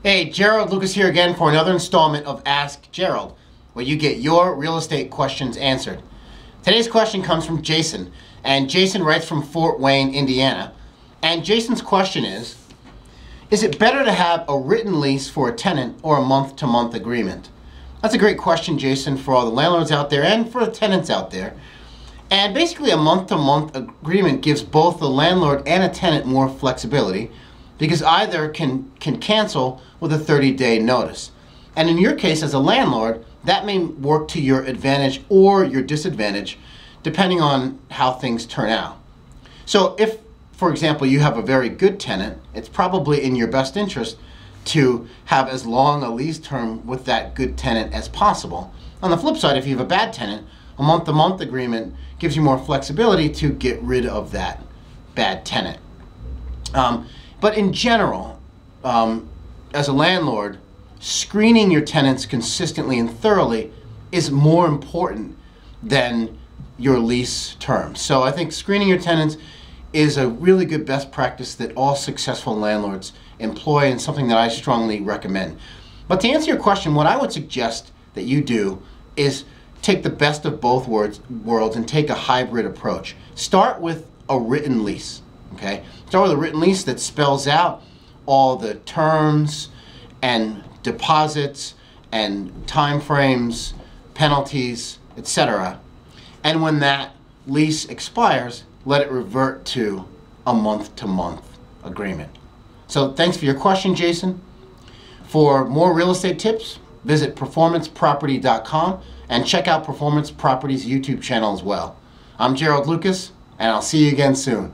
Hey, Gerald Lucas here again for another installment of Ask Gerald, where you get your real estate questions answered. Today's question comes from Jason, and Jason writes from Fort Wayne, Indiana. And Jason's question is it better to have a written lease for a tenant or a month-to-month agreement? That's a great question, Jason, for all the landlords out there and for the tenants out there. And basically a month-to-month agreement gives both the landlord and a tenant more flexibility, because either can cancel with a 30-day notice. And in your case as a landlord, that may work to your advantage or your disadvantage depending on how things turn out. So if, for example, you have a very good tenant, it's probably in your best interest to have as long a lease term with that good tenant as possible. On the flip side, if you have a bad tenant, a month-to-month agreement gives you more flexibility to get rid of that bad tenant. But in general, as a landlord, screening your tenants consistently and thoroughly is more important than your lease terms. So I think screening your tenants is a really good best practice that all successful landlords employ, and something that I strongly recommend. But to answer your question, what I would suggest that you do is take the best of both worlds and take a hybrid approach. Start with a written lease. Okay? Start with a written lease that spells out all the terms and deposits and time frames, penalties, etc. And when that lease expires, let it revert to a month-to-month agreement. So thanks for your question, Jason. For more real estate tips, visit performanceproperty.com and check out Performance Properties YouTube channel as well. I'm Gerald Lucas, and I'll see you again soon.